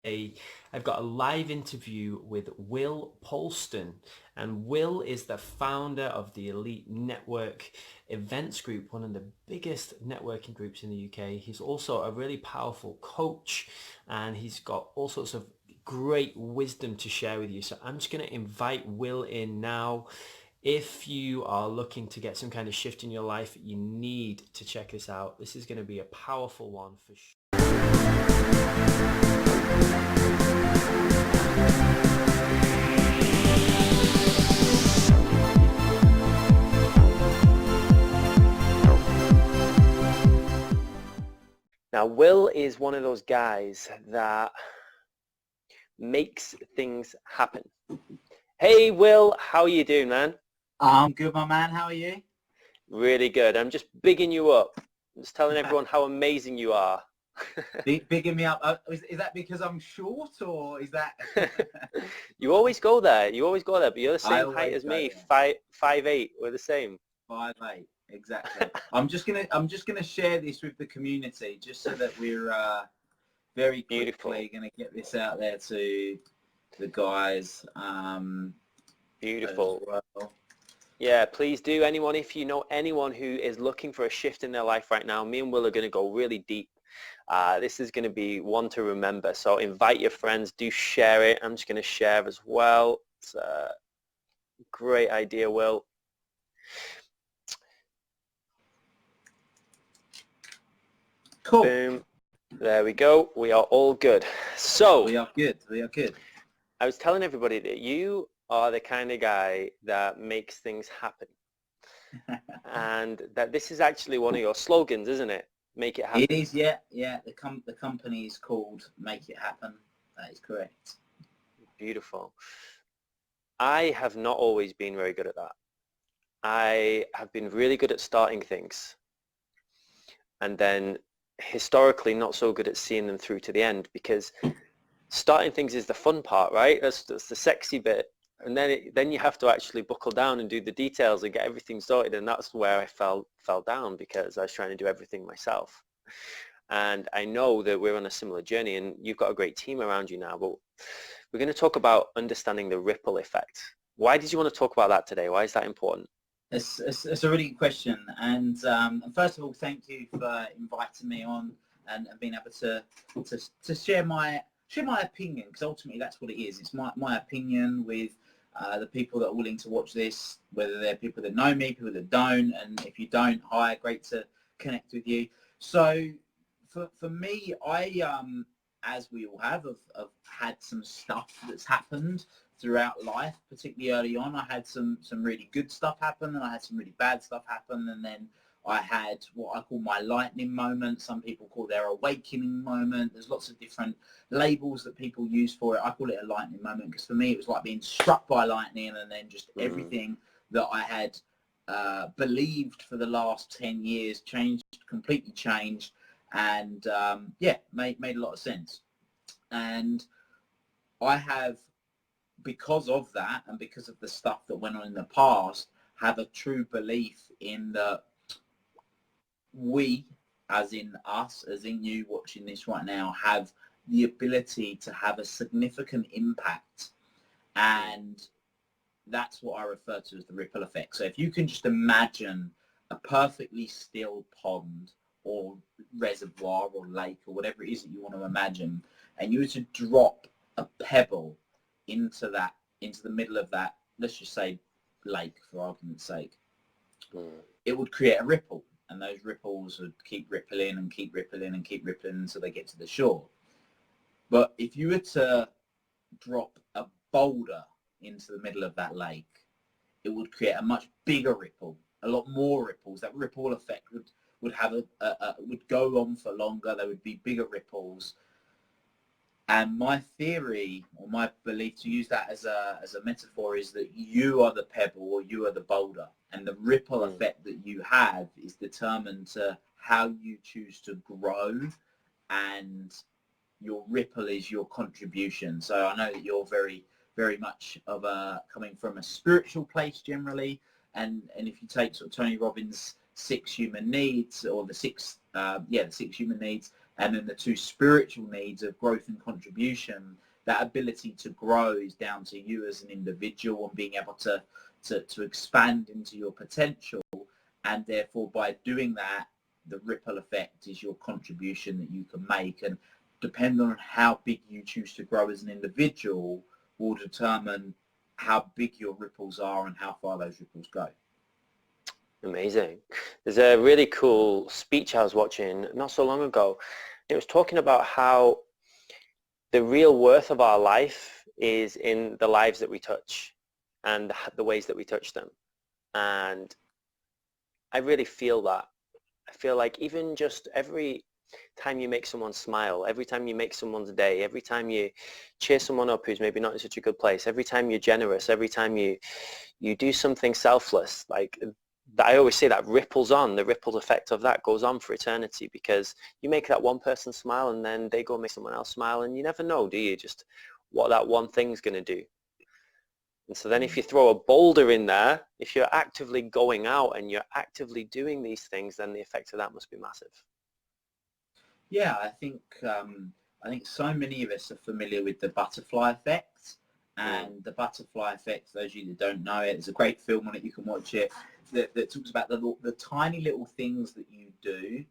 I've got a live interview with Will Polston, and Will is the founder of the Elite Network Events Group, one of the biggest networking groups in the UK. He's also a really powerful coach, and he's got all sorts of great wisdom to share with you. So I'm just going to invite Will in now. If you are looking to get some kind of shift in your life, you need to check this out. This is going to be a powerful one for sure. Now, Will is one of those guys that makes things happen. Hey, Will, how are you doing, man? I'm good, my man. How are you? Really good. I'm just bigging you up. I'm just telling everyone how amazing you are. Bigging me up. Is that because I'm short, or is that? You always go there. You always go there, but you're the same height always as go me. there. 5'8". We're the same. 5'8", exactly. I'm just gonna share this with the community, just so that we're very quickly gonna get this out there to the guys. Beautiful. As well. Yeah, please do. Anyone, if you know anyone who is looking for a shift in their life right now, me and Will are going to go really deep. This is going to be one to remember. So invite your friends. Do share it. I'm just going to share as well. It's a great idea, Will. Cool. Boom. There we go. We are all good. So we are good. We are good. I was telling everybody that you are the kind of guy that makes things happen. And that this is actually one of your slogans, isn't it? Make it happen. It is, yeah. The company is called Make It Happen. That is correct. Beautiful. I have not always been very good at that. I have been really good at starting things, and then historically not so good at seeing them through to the end, because starting things is the fun part, right? That's the sexy bit. And then you have to actually buckle down and do the details and get everything sorted. And that's where I fell down, because I was trying to do everything myself. And I know that we're on a similar journey, and you've got a great team around you now. But we're going to talk about understanding the ripple effect. Why did you want to talk about that today? Why is that important? It's a really good question. And first of all, thank you for inviting me on and being able to share my opinion, because ultimately that's what it is. It's my opinion with the people that are willing to watch this, whether they're people that know me, people that don't, and if you don't, hi, great to connect with you. So for me, I as we all have had some stuff that's happened throughout life, particularly early on. I had some really good stuff happen, and I had some really bad stuff happen, and then I had what I call my lightning moment. Some people call their awakening moment. There's lots of different labels that people use for it. I call it a lightning moment because for me it was like being struck by lightning, and then just everything that I had believed for the last 10 years completely changed, and made a lot of sense. And I have, because of that and because of the stuff that went on in the past, have a true belief in that we, as in us, as in you watching this right now, have the ability to have a significant impact. And that's what I refer to as the ripple effect. So if you can just imagine a perfectly still pond or reservoir or lake or whatever it is that you want to imagine, and you were to drop a pebble into the middle of that, let's just say lake for argument's sake, it would create a ripple, and those ripples would keep rippling and keep rippling and keep rippling until they get to the shore. But if you were to drop a boulder into the middle of that lake, it would create a much bigger ripple, a lot more ripples. That ripple effect would have would go on for longer. There would be bigger ripples. And my theory, or my belief, to use that as a metaphor, is that you are the pebble or you are the boulder, and the ripple effect that you have is determined to how you choose to grow, and your ripple is your contribution. So I know that you're very, very much of coming from a spiritual place generally, and if you take sort of Tony Robbins' 6 human needs, or the six human needs, And then the two spiritual needs of growth and contribution, that ability to grow is down to you as an individual and being able to expand into your potential. And therefore, by doing that, the ripple effect is your contribution that you can make. And depending on how big you choose to grow as an individual will determine how big your ripples are and how far those ripples go. Amazing. There's a really cool speech I was watching not so long ago. It was talking about how the real worth of our life is in the lives that we touch and the ways that we touch them. And I really feel that. I feel like even just every time you make someone smile, every time you make someone's day, every time you cheer someone up who's maybe not in such a good place, every time you're generous, every time you do something selfless, like I always say that ripples on, the ripple effect of that goes on for eternity, because you make that one person smile and then they go make someone else smile, and you never know, do you, just what that one thing's going to do. And so then if you throw a boulder in there, if you're actively going out and you're actively doing these things, then the effect of that must be massive. Yeah, I think so many of us are familiar with the butterfly effect. And the butterfly effect, for those of you that don't know it, there's a great film on it, you can watch it, that talks about the tiny little things that you do,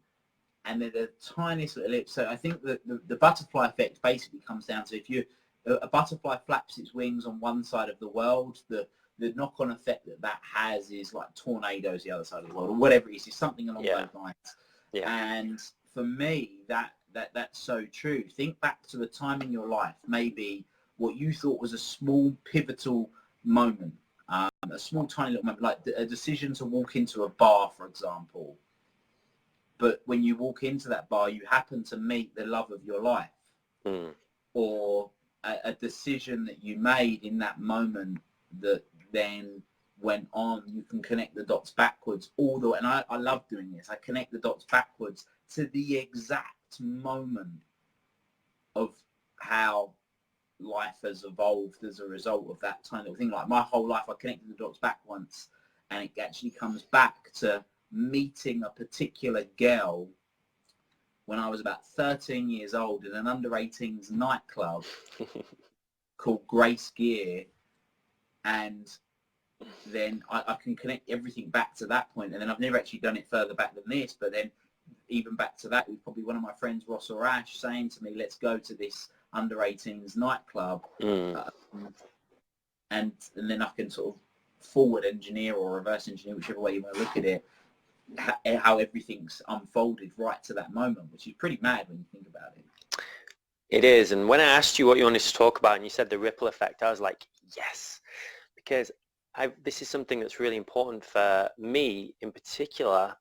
and they're the tiniest little. So I think that the butterfly effect basically comes down to, if a butterfly flaps its wings on one side of the world, the knock-on effect that has is like tornadoes the other side of the world, or whatever it is. It's something along those lines. Yeah. And for me, that's so true. Think back to the time in your life, maybe what you thought was a small pivotal moment, a small tiny little moment, like a decision to walk into a bar, for example. But when you walk into that bar, you happen to meet the love of your life, or a decision that you made in that moment that then went on. You can connect the dots backwards all the way. And I love doing this. I connect the dots backwards to the exact moment of how life has evolved as a result of that tiny little thing. Like my whole life, I connected the dots back once, and it actually comes back to meeting a particular girl when I was about 13 years old in an under-18s nightclub called Grace Gear. And then I can connect everything back to that point. And then I've never actually done it further back than this, but then even back to that, it was probably one of my friends, Ross or Ash, saying to me, let's go to this under-18s nightclub. And then I can sort of forward engineer or reverse engineer, whichever way you want to look at it, how everything's unfolded right to that moment, which is pretty mad when you think about it. It is. And when I asked you what you wanted to talk about and you said the ripple effect, I was like, yes, because this is something that's really important for me in particular.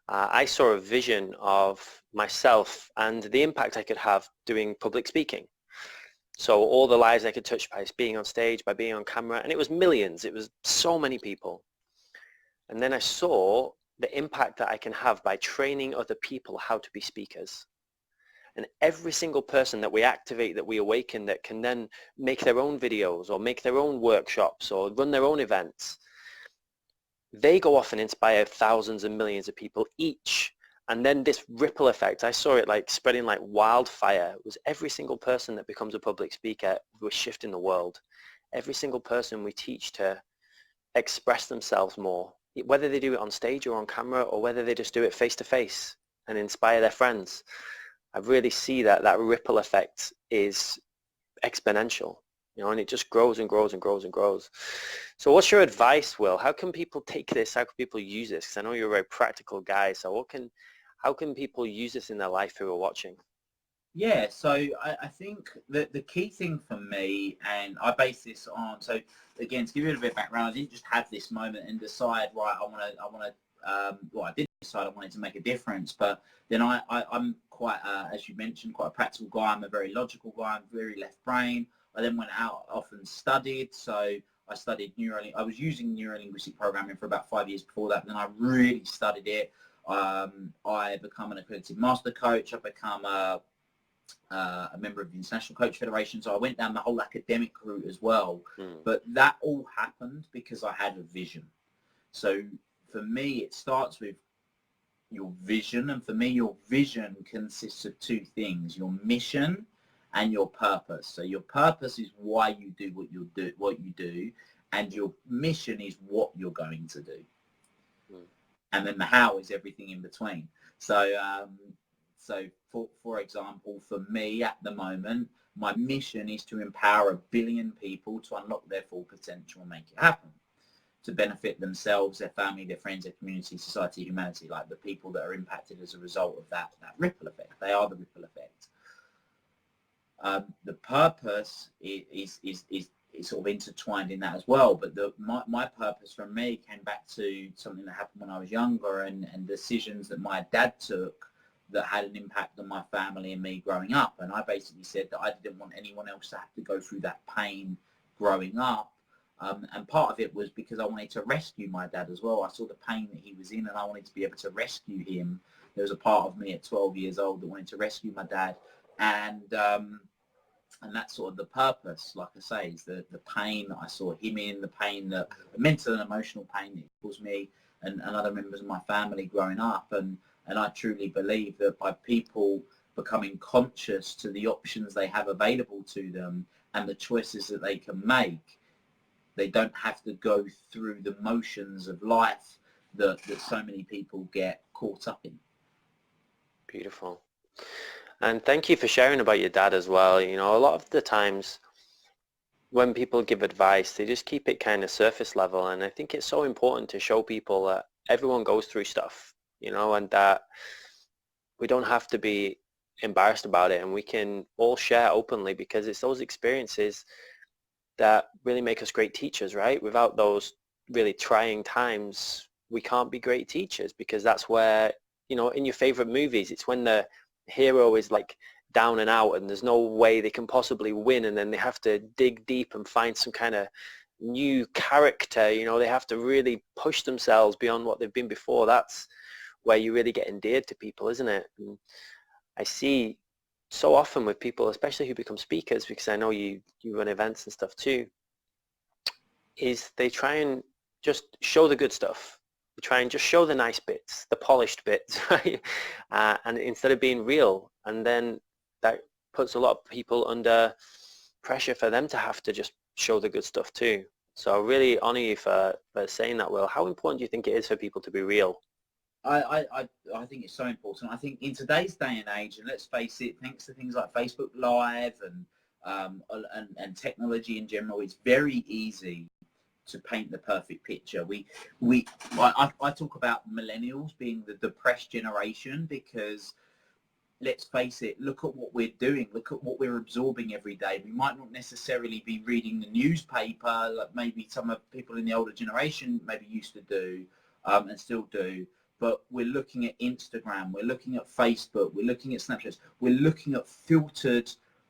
I saw a vision of myself and the impact I could have doing public speaking. So all the lives I could touch by being on stage, by being on camera, and it was millions. It was so many people. And then I saw the impact that I can have by training other people how to be speakers. And every single person that we activate, that we awaken, that can then make their own videos or make their own workshops or run their own events, they go off and inspire thousands and millions of people each. And then this ripple effect, I saw it like spreading like wildfire. It was every single person that becomes a public speaker, we're shifting the world. Every single person we teach to express themselves more, whether they do it on stage or on camera, or whether they just do it face to face and inspire their friends. I really see that ripple effect is exponential, and it just grows and grows and grows and grows. So what's your advice, Will? How can people take this? How can people use this? Because I know you're a very practical guy. So how can people use this in their life who are watching? Yeah, so I think that the key thing for me, and I base this on, so again, to give you a little bit of background, I didn't just have this moment and decide, right, I did decide I wanted to make a difference, but then I'm quite, as you mentioned, quite a practical guy. I'm a very logical guy. I'm very left brain. I then went out, often studied. So I studied I was using neuro-linguistic programming for about 5 years before that. And then I really studied it. I become an accredited master coach. I become a member of the International Coach Federation. So I went down the whole academic route as well. But that all happened because I had a vision. So for me, it starts with your vision. And for me, your vision consists of two things: your mission and your purpose. So your purpose is why you do what you do, and your mission is what you're going to do. And then the how is everything in between. So so for example, for me at the moment, my mission is to empower 1 billion people to unlock their full potential and make it happen, to benefit themselves, their family, their friends, their community, society, humanity, like the people that are impacted as a result of that ripple effect. They are the ripple effect. The purpose is sort of intertwined in that as well. But my purpose for me came back to something that happened when I was younger, and decisions that my dad took that had an impact on my family and me growing up. And I basically said that I didn't want anyone else to have to go through that pain growing up. And part of it was because I wanted to rescue my dad as well. I saw the pain that he was in, and I wanted to be able to rescue him. There was a part of me at 12 years old that wanted to rescue my dad. And that's sort of the purpose, like I say, is the pain that I saw him in, the pain, the mental and emotional pain that it caused me and other members of my family growing up. And I truly believe that by people becoming conscious to the options they have available to them and the choices that they can make, they don't have to go through the motions of life that so many people get caught up in. Beautiful. And thank you for sharing about your dad as well. You know, a lot of the times when people give advice, they just keep it kind of surface level. And I think it's so important to show people that everyone goes through stuff, you know, and that we don't have to be embarrassed about it, and we can all share openly, because it's those experiences that really make us great teachers, right? Without those really trying times, we can't be great teachers, because that's where, you know, in your favorite movies, it's when the hero is like down and out and there's no way they can possibly win, and then they have to dig deep and find some kind of new character, you know, they have to really push themselves beyond what they've been before. That's where you really get endeared to people, isn't it? And I see so often with people, especially who become speakers, because I know you run events and stuff too, is they try and just show the good stuff. They try and just show the nice bits, the polished bits, right? And instead of being real, and then that puts a lot of people under pressure for them to have to just show the good stuff too. So I really honor you for saying that, Will. How important do you think it is for people to be real? I think it's so important. I think in today's day and age, and let's face it, thanks to things like Facebook Live and technology in general, it's very easy to paint the perfect picture. I talk about millennials being the depressed generation, because let's face it, look at what we're doing, look at what we're absorbing every day. We might not necessarily be reading the newspaper like maybe some of people in the older generation maybe used to do and still do, but we're looking at Instagram, we're looking at Facebook, we're looking at Snapchat, we're looking at filtered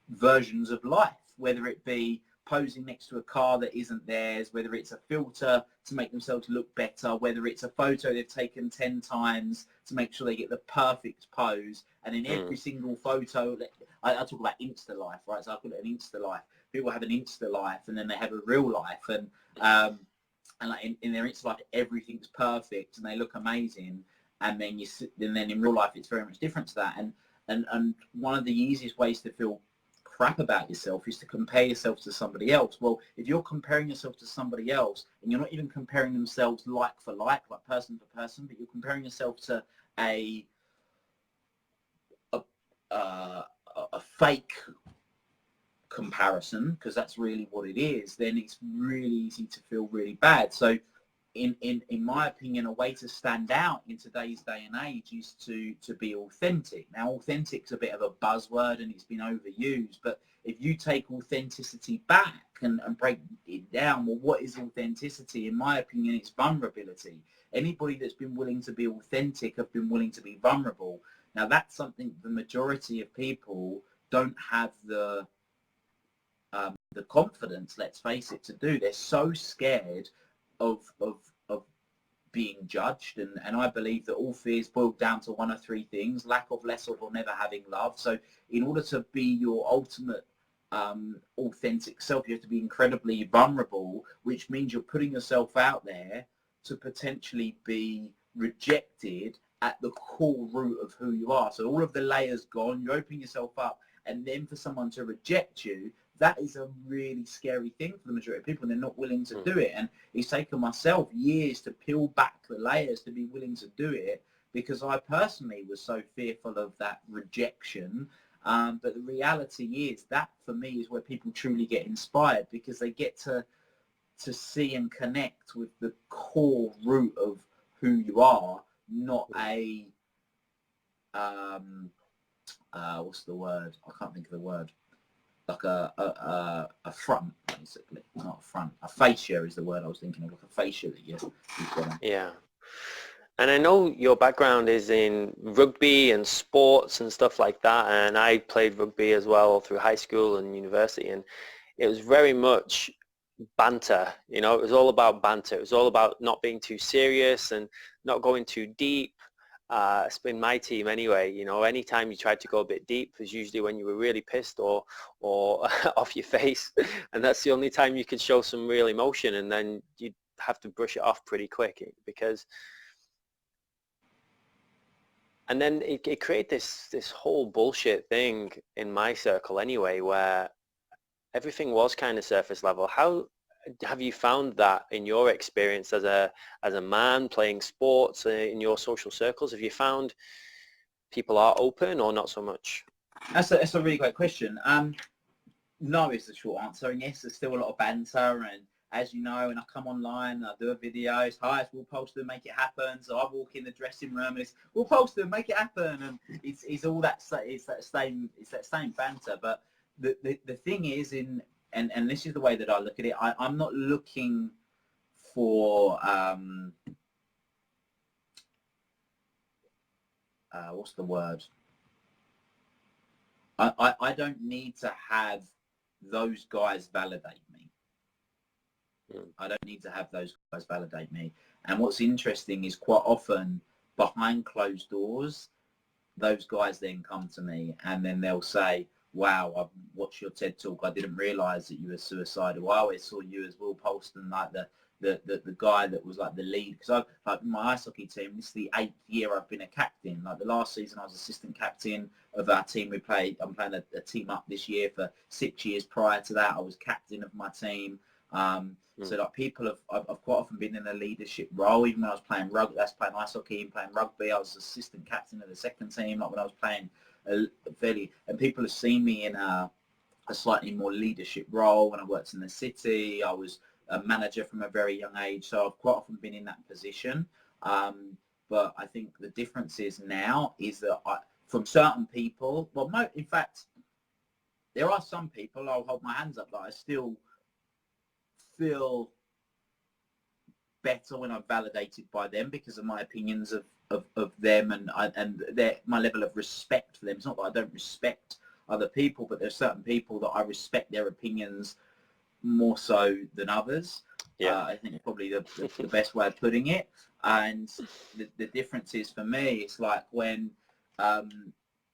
versions of life, whether it be posing next to a car that isn't theirs, whether it's a filter to make themselves look better, whether it's a photo they've taken 10 times to make sure they get the perfect pose. And in every single photo, I talk about Insta life, right? So I call it an Insta life. People have an Insta life and then they have a real life. And like in their Insta life, everything's perfect and they look amazing. And then then in real life, it's very much different to that. And one of the easiest ways to feel crap about yourself is to compare yourself to somebody else. Well, if you're comparing yourself to somebody else and you're not even comparing themselves like for like person for person, but you're comparing yourself to a fake comparison, because that's really what it is, then it's really easy to feel really bad. So in my opinion, a way to stand out in today's day and age is to be authentic. Now, authentic's a bit of a buzzword and it's been overused, but if you take authenticity back and break it down, well, what is authenticity? In my opinion, it's vulnerability. Anybody that's been willing to be authentic have been willing to be vulnerable. Now, that's something the majority of people don't have the confidence, let's face it, to do. They're so scared of being judged, and I believe that all fears boil down to one of three things: lack of, less of, or never having love. So in order to be your ultimate authentic self, you have to be incredibly vulnerable, which means you're putting yourself out there to potentially be rejected at the core root of who you are. So all of the layers gone, you open yourself up, and then for someone to reject you, that is a really scary thing for the majority of people, and they're not willing to do it. And it's taken myself years to peel back the layers to be willing to do it, because I personally was so fearful of that rejection. But the reality is that for me is where people truly get inspired, because they get to see and connect with the core root of who you are, not a what's the word? I can't think of the word. Like a front, basically. Not a front. A fascia is the word I was thinking of. Like a fascia that you've got on. Yeah. And I know your background is in rugby and sports and stuff like that, and I played rugby as well through high school and university, and it was very much banter. You know, it was all about banter. It was all about not being too serious and not going too deep. It's been my team anyway. You know, anytime you tried to go a bit deep was usually when you were really pissed or off your face, and that's the only time you could show some real emotion, and then you'd have to brush it off pretty quick, because and then it created this whole bullshit thing in my circle anyway, where everything was kind of surface level. How have you found that in your experience as a man playing sports in your social circles? Have you found people are open or not so much? That's a really great question. No is the short answer, and yes, there's still a lot of banter. And as you know, when I come online and I do a video, it's hi, it's Will Polston, make it happen. So I walk in the dressing room and it's Will Polston, make it happen, and it's all that that same banter. But the thing is, and this is the way that I look at it. I'm not looking for what's the word? I don't need to have those guys validate me. I don't need to have those guys validate me. And what's interesting is quite often behind closed doors, those guys then come to me and then they'll say, wow, I've watched your TED Talk. I didn't realise that you were suicidal. I always saw you as Will Polston, like the guy that was like the lead. Because like my ice hockey team, this is the 8th year I've been a captain. Like the last season I was assistant captain of our team. I'm playing a team up this year. For 6 years prior to that, I was captain of my team. So like people I've quite often been in a leadership role. Even when I was playing rugby, that's playing ice hockey and playing rugby, I was assistant captain of the second team. Like when I was playing and people have seen me in a slightly more leadership role. When I worked in the city, I was a manager from a very young age, so I've quite often been in that position. But I think the difference is now is that from certain people, well, in fact, there are some people, I'll hold my hands up, that I still feel better when I'm validated by them because of my opinions of them and my level of respect for them. It's not that I don't respect other people, but there's certain people that I respect their opinions more so than others. Yeah. I think it's probably the best way of putting it. And the difference is for me, it's like when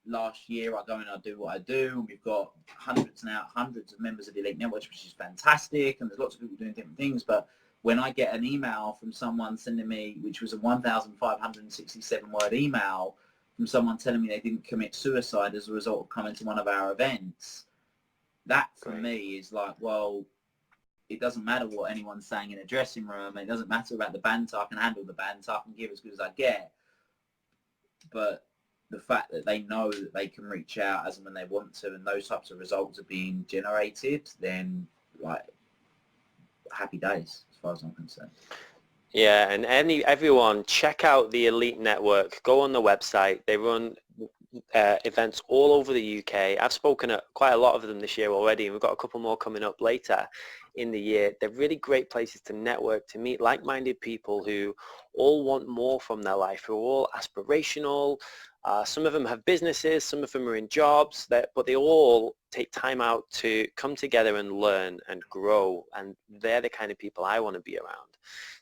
last year I go and I do what I do, and we've got hundreds of members of the Elite Network, which is fantastic, and there's lots of people doing different things. But when I get an email from someone sending me, which was a 1,567 word email from someone telling me they didn't commit suicide as a result of coming to one of our events, that for me is like, well, it doesn't matter what anyone's saying in a dressing room. It doesn't matter about the banter. I can handle the banter. I can give as good as I get. But the fact that they know that they can reach out as and when they want to, and those types of results are being generated, then like happy days as far as I'm concerned. Yeah, and everyone check out the Elite Network. Go on the website. They run events all over the UK. I've spoken at quite a lot of them this year already, and we've got a couple more coming up later in the year. They're really great places to network, to meet like-minded people who all want more from their life, who are all aspirational. Some of them have businesses, some of them are in jobs, but they all take time out to come together and learn and grow, and they're the kind of people I want to be around.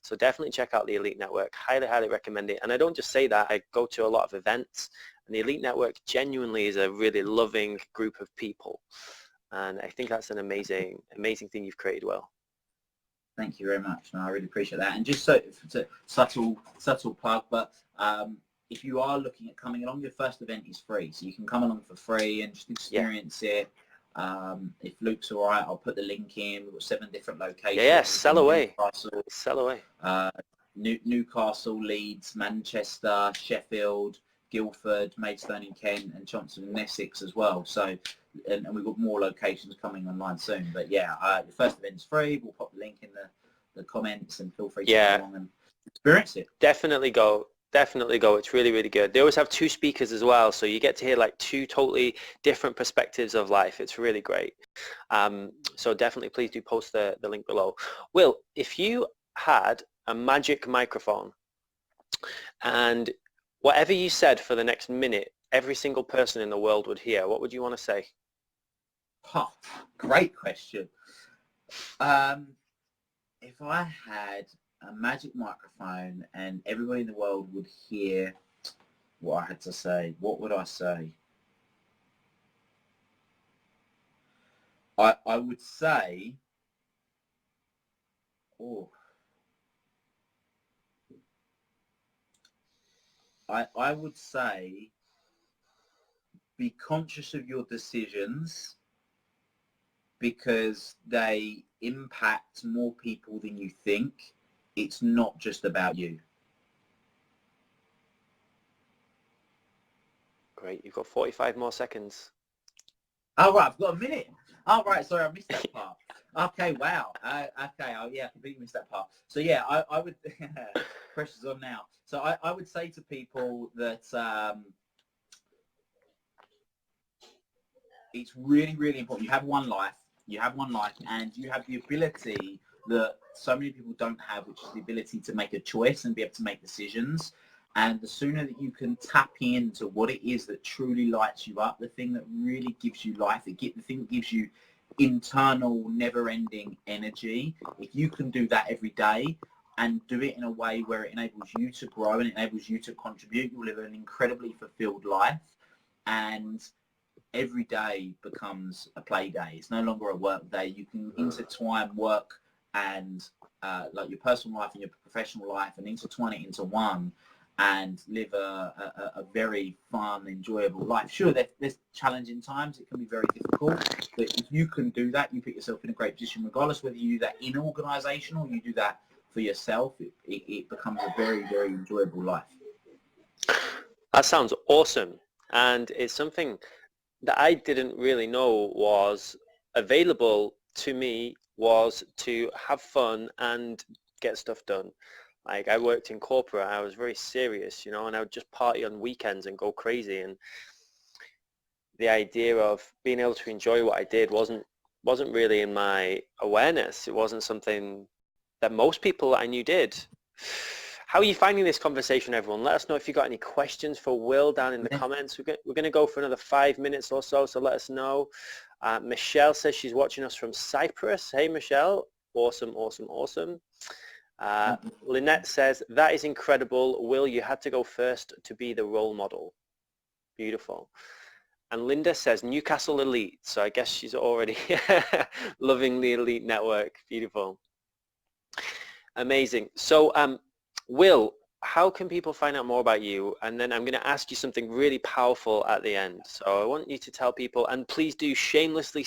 So definitely check out the Elite Network. Highly, highly recommend it. And I don't just say that. I go to a lot of events, and the Elite Network genuinely is a really loving group of people. And I think that's an amazing, amazing thing you've created, Will. Thank you very much. No, I really appreciate that. And just so subtle plug, but if you are looking at coming along, your first event is free. So you can come along for free and just experience it. If Luke's all right, I'll put the link in. We've got 7 different locations. Yeah, sell away. Newcastle, Sell away. Newcastle, Leeds, Manchester, Sheffield, Guildford, Maidstone in Kent, and Chelmsford in Essex as well. So, and we've got more locations coming online soon. But yeah, the first event's free. We'll pop the link in the comments, and feel free to come along and experience it. Definitely go. Definitely go. It's really, really good. They always have 2 speakers as well, so you get to hear like 2 totally different perspectives of life. It's really great. So definitely please do post the link below. Will, if you had a magic microphone and whatever you said for the next minute, every single person in the world would hear, what would you want to say? Oh, great question. If I had a magic microphone and everybody in the world would hear what I had to say, what would I say? I would say, I would say, be conscious of your decisions because they impact more people than you think. It's not just about you. Great. You've got 45 more seconds. Oh, right. I've got a minute. Oh, right. Sorry, I missed that part. Okay, wow. Okay, yeah, I completely missed that part. So, yeah, I would... pressure's on now. So I would say to people that it's really, really important. You have one life. You have one life, and you have the ability that so many people don't have, which is the ability to make a choice and be able to make decisions. And the sooner that you can tap into what it is that truly lights you up, the thing that really gives you life, the thing that gives you internal, never-ending energy, if you can do that every day and do it in a way where it enables you to grow and enables you to contribute, you'll live an incredibly fulfilled life. And every day becomes a play day. It's no longer a work day. You can intertwine work and like your personal life and your professional life and intertwine it into one and live a very fun, enjoyable life. Sure, there's challenging times. It can be very difficult. But if you can do that, you put yourself in a great position, regardless whether you do that in an organisation or you do that for yourself, it becomes a very, very enjoyable life. That sounds awesome. And it's something that I didn't really know was available to me, was to have fun and get stuff done. Like I worked in corporate, I was very serious, you know, and I would just party on weekends and go crazy. And the idea of being able to enjoy what I did wasn't really in my awareness. It wasn't something that most people I knew did. How are you finding this conversation, everyone? Let us know if you've got any questions for Will down in the comments. We're going to go for another 5 minutes or so let us know. Michelle says she's watching us from Cyprus. Hey, Michelle. Awesome, awesome, awesome. Lynette says, that is incredible. Will, you had to go first to be the role model. Beautiful. And Linda says, Newcastle Elite. So I guess she's already loving the Elite Network. Beautiful. Amazing. So, Will, how can people find out more about you? And then I'm going to ask you something really powerful at the end. So I want you to tell people, and please do shamelessly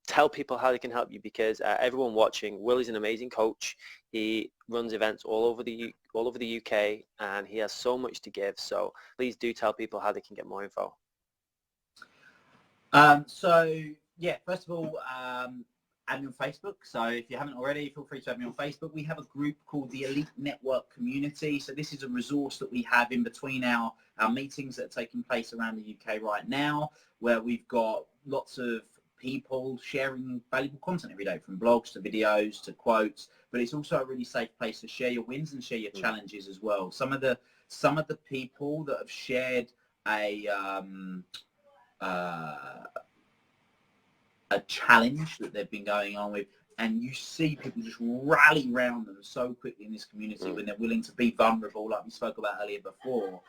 tell people how they can help you, because everyone watching, Will is an amazing coach. He runs events all over the UK, and he has so much to give. So please do tell people how they can get more info. So yeah, first of all, add me on Facebook. So if you haven't already, feel free to add me on Facebook. We have a group called the Elite Network Community. So this is a resource that we have in between our meetings that are taking place around the UK right now, where we've got lots of people sharing valuable content every day, from blogs to videos to quotes. But it's also a really safe place to share your wins and share your challenges as well. Some of the people that have shared a challenge that they've been going on with, and you see people just rally around them so quickly in this community when they're willing to be vulnerable, like we spoke about earlier before,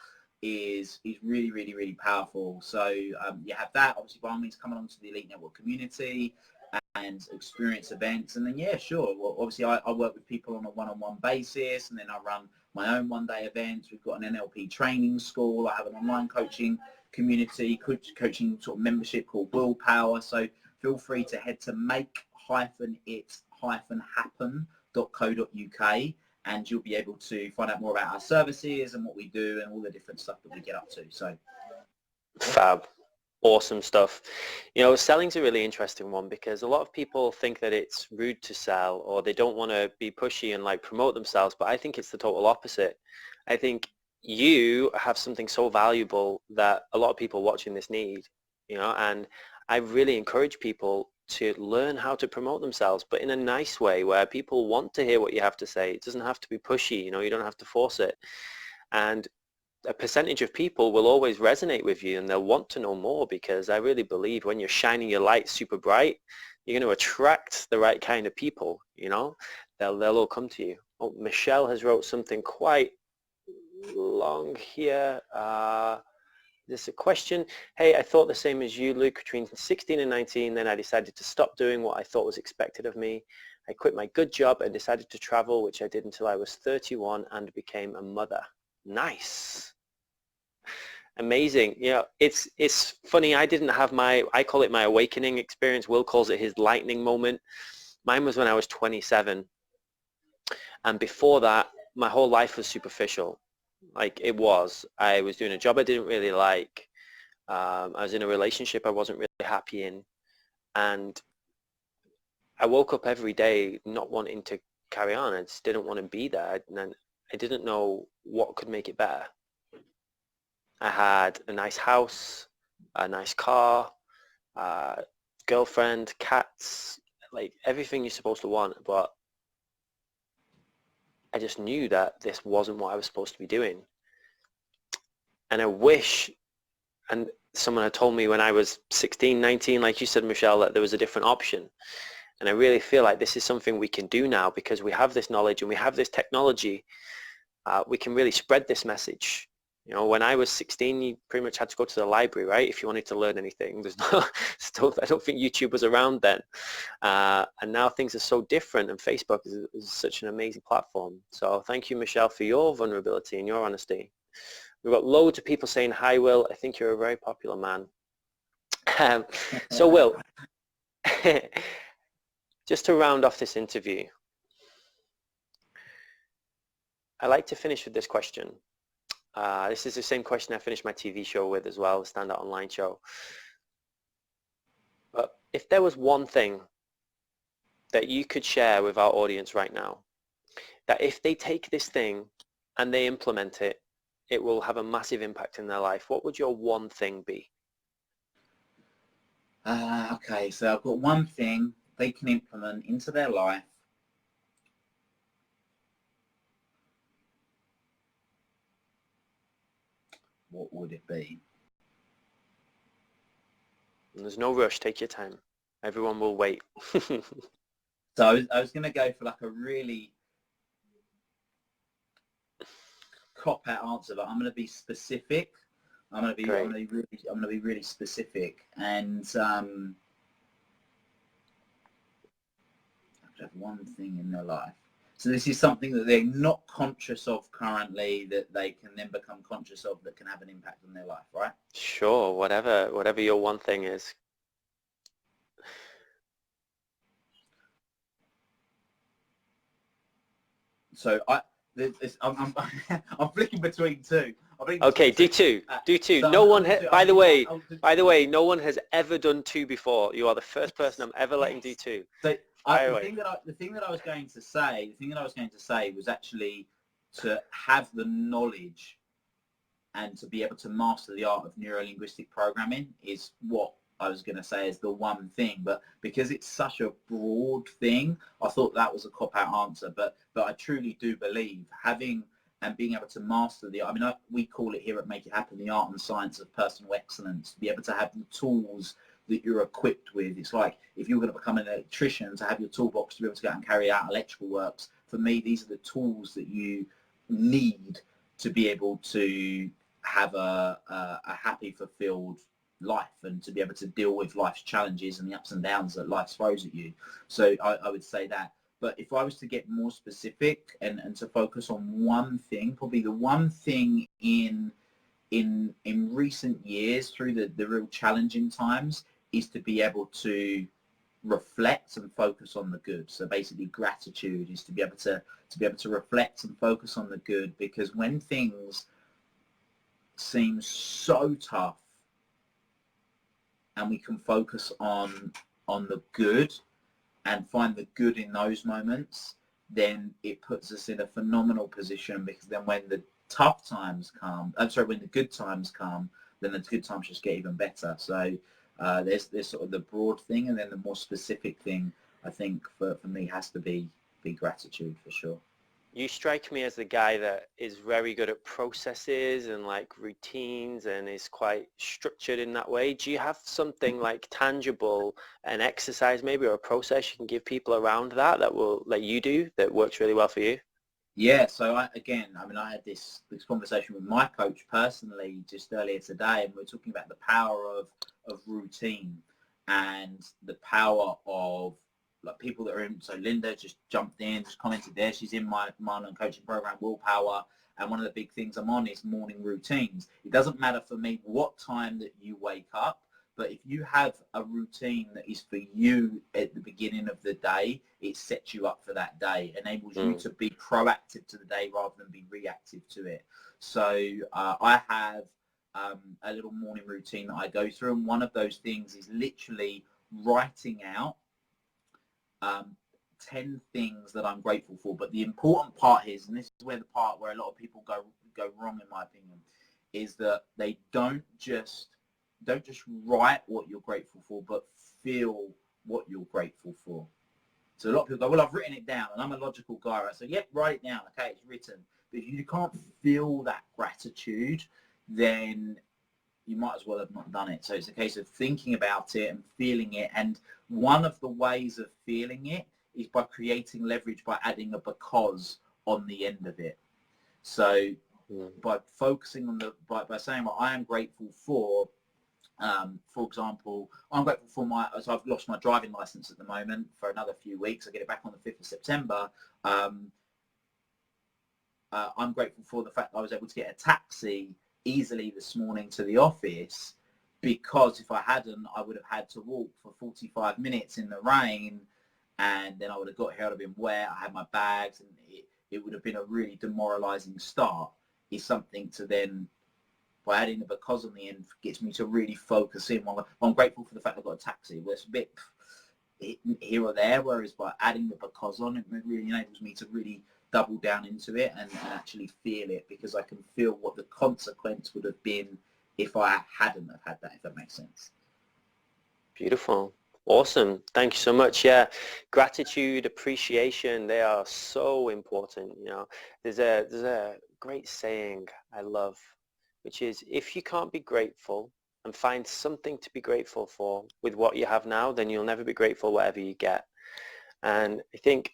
is really, really, really powerful. So you have that. Obviously, by all means, come along to the Elite Network community and experience events. And then, yeah, sure. Well, obviously, I work with people on a one-on-one basis, and then I run my own one-day events. We've got an NLP training school. I have an online coaching community, coaching sort of membership called Will Power. So feel free to head to make-it-happen.co.uk, and you'll be able to find out more about our services and what we do and all the different stuff that we get up to. So fab. Awesome stuff. Selling's a really interesting one because a lot of people think that it's rude to sell or they don't want to be pushy and like promote themselves, but I think it's the total opposite. I think you have something so valuable that a lot of people watching this need, and I really encourage people to learn how to promote themselves, but in a nice way where people want to hear what you have to say. It doesn't have to be pushy, you don't have to force it. And a percentage of people will always resonate with you and they'll want to know more, because I really believe when you're shining your light super bright, you're going to attract the right kind of people, they'll all come to you. Oh, Michelle has wrote something quite long here. There's a question. Hey, I thought the same as you, Luke, between 16 and 19, then I decided to stop doing what I thought was expected of me. I quit my good job and decided to travel, which I did until I was 31 and became a mother. Nice. Amazing. It's funny. I didn't have I call it my awakening experience. Will calls it his lightning moment. Mine was when I was 27. And before that, my whole life was superficial. Like it was. I was doing a job I didn't really like. I was in a relationship I wasn't really happy in. And I woke up every day not wanting to carry on. I just didn't want to be there. And I didn't know what could make it better. I had a nice house, a nice car, girlfriend, cats, like everything you're supposed to want, but I just knew that this wasn't what I was supposed to be doing. And I wish, and someone had told me when I was 16, 19, like you said, Michelle, that there was a different option. And I really feel like this is something we can do now because we have this knowledge and we have this technology. We can really spread this message. When I was 16, you pretty much had to go to the library, right? If you wanted to learn anything. There's no still, I don't think YouTube was around then. And now things are so different, and Facebook is such an amazing platform. So thank you, Michelle, for your vulnerability and your honesty. We've got loads of people saying, hi, Will. I think you're a very popular man. So Will, just to round off this interview, I like to finish with this question. This is the same question I finished my TV show with as well, the Standout Online show. But if there was one thing that you could share with our audience right now, that if they take this thing and they implement it, it will have a massive impact in their life, what would your one thing be? Okay, so I've got one thing they can implement into their life. What would it be? And there's no rush. Take your time. Everyone will wait. So I was going to go for like a really cop-out answer, but I'm going to be specific. I'm going to be really specific, and I have one thing in their life. So this is something that they're not conscious of currently that they can then become conscious of that can have an impact on their life, right? Sure, whatever your one thing is. So I'm flicking between two. Okay, do two. Do two. No one, by the way, no one has ever done two before. You are the first person I'm ever letting do two. So the thing that I was going to say was actually to have the knowledge and to be able to master the art of neuro-linguistic programming is what I was going to say is the one thing. But because it's such a broad thing, I thought that was a cop-out answer. But I truly do believe having and being able to master we call it here at Make It Happen, the art and science of personal excellence, to be able to have the tools that you're equipped with. It's like if you're going to become an electrician, to have your toolbox to be able to go out and carry out electrical works. For me, these are the tools that you need to be able to have a happy, fulfilled life and to be able to deal with life's challenges and the ups and downs that life throws at you. So I would say that. But if I was to get more specific and to focus on one thing, probably the one thing in recent years through the real challenging times is to be able to reflect and focus on the good. So basically gratitude is to be able to reflect and focus on the good, because when things seem so tough and we can focus on the good and find the good in those moments, then it puts us in a phenomenal position, because then when the tough times come, when the good times come, then the good times just get even better. So there's sort of the broad thing, and then the more specific thing, I think for me has to be gratitude, for sure. You strike me as the guy that is very good at processes and like routines and is quite structured in that way. Do you have something like tangible, an exercise maybe, or a process you can give people around that will, like you do, that works really well for you? Yeah, so I had this conversation with my coach personally just earlier today, and we were talking about the power of routine and the power of like people that are in. So Linda just jumped in, just commented there. She's in my online coaching program, Willpower, and one of the big things I'm on is morning routines. It doesn't matter for me what time that you wake up, but if you have a routine that is for you at the beginning of the day, it sets you up for that day, enables you to be proactive to the day rather than be reactive to it. So I have a little morning routine that I go through, and one of those things is literally writing out 10 things that I'm grateful for. But the important part is, and this is where the part where a lot of people go wrong in my opinion, is that they don't just write what you're grateful for, but feel what you're grateful for. So a lot of people go, well, I've written it down, and I'm a logical guy. I say, yep, write it down. Okay, it's written. But if you can't feel that gratitude, then you might as well have not done it. So it's a case of thinking about it and feeling it. And one of the ways of feeling it is by creating leverage, by adding a because on the end of it. So by focusing on by saying what I am grateful for example, I'm grateful for so I've lost my driving license at the moment for another few weeks. I get it back on the 5th of September. I'm grateful for the fact that I was able to get a taxi easily this morning to the office, because if I hadn't, I would have had to walk for 45 minutes in the rain, and then I would have got here, I'd have been wet, I had my bags, and it would have been a really demoralizing start. Is something to then, by adding the because on the end, gets me to really focus in. I'm grateful for the fact I got a taxi. Well, it's a bit here or there, whereas by adding the because on, it really enables me to really double down into it and actually feel it, because I can feel what the consequence would have been if I hadn't have had that, if that makes sense. Beautiful. Awesome. Thank you so much. Yeah. Gratitude, appreciation, they are so important. You know, there's a great saying I love, which is, if you can't be grateful and find something to be grateful for with what you have now, then you'll never be grateful whatever you get. And I think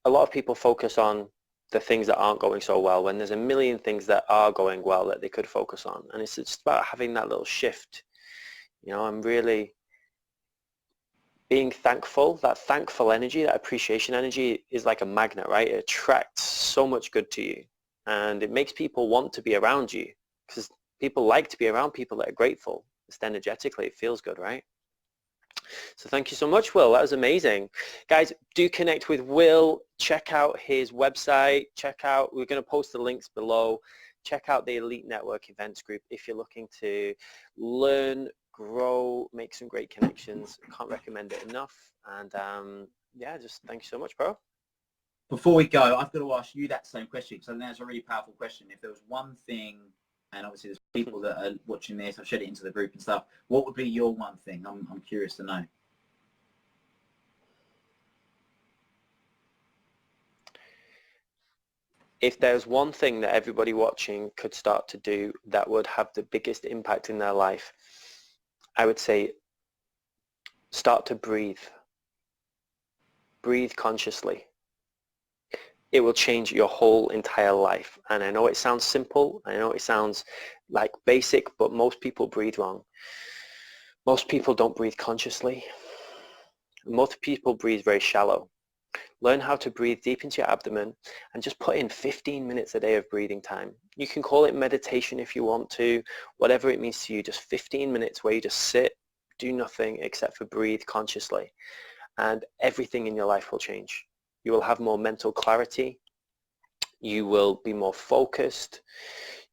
a lot of people focus on the things that aren't going so well, when there's a million things that are going well that they could focus on. And it's just about having that little shift. You know, I'm really being thankful. That thankful energy, that appreciation energy is like a magnet, right? It attracts so much good to you, and it makes people want to be around you, because people like to be around people that are grateful. Just energetically, it feels good, right? So thank you so much, Will. That was amazing. Guys, do connect with Will. Check out his website. We're going to post the links below. Check out the Elite Network Events Group if you're looking to learn, grow, make some great connections. Can't recommend it enough. And yeah, just thank you so much, bro. Before we go, I've got to ask you that same question, because I think that's a really powerful question. If there was one thing, and obviously there's people that are watching this, I've shared it into the group and stuff, what would be your one thing? I'm curious to know. If there's one thing that everybody watching could start to do that would have the biggest impact in their life, I would say start to breathe. Breathe consciously. It will change your whole entire life. And I know it sounds simple, I know it sounds like basic, but most people breathe wrong. Most people don't breathe consciously. Most people breathe very shallow. Learn how to breathe deep into your abdomen and just put in 15 minutes a day of breathing time. You can call it meditation if you want to, whatever it means to you, just 15 minutes where you just sit, do nothing except for breathe consciously, and everything in your life will change. You will have more mental clarity. You will be more focused.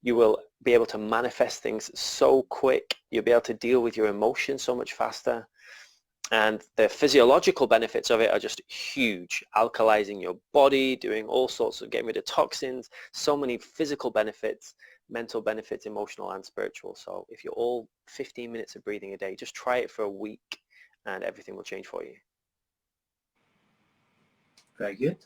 You will be able to manifest things so quick. You'll be able to deal with your emotions so much faster. And the physiological benefits of it are just huge. Alkalizing your body, doing all sorts of, getting rid of toxins, so many physical benefits, mental benefits, emotional and spiritual. So if you're all 15 minutes of breathing a day, just try it for a week and everything will change for you. Very good.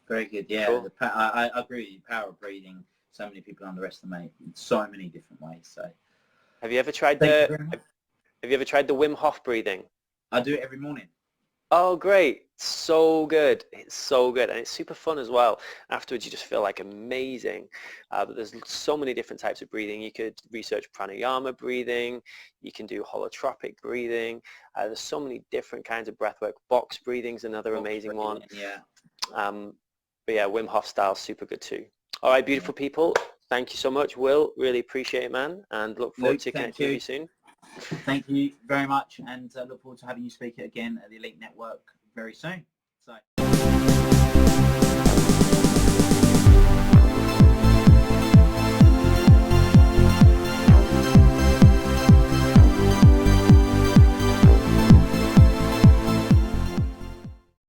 Very good. Yeah, Cool. I agree with you. Power of breathing. So many people underestimate in so many different ways. So, Have you ever tried thank you the very much. Have you ever tried the Wim Hof breathing? I do it every morning. Oh, great. So good. It's so good. And it's super fun as well. Afterwards, you just feel like amazing. But there's so many different types of breathing. You could research pranayama breathing. You can do holotropic breathing. There's so many different kinds of breath work. Box breathing is another amazing one. Yeah. But yeah, Wim Hof style, super good too. All right, beautiful people. Thank you so much, Will. Really appreciate it, man. And look forward Luke, to thank connecting with you. you soon. Thank you very much, and look forward to having you speak again at the Elite Network very soon. So.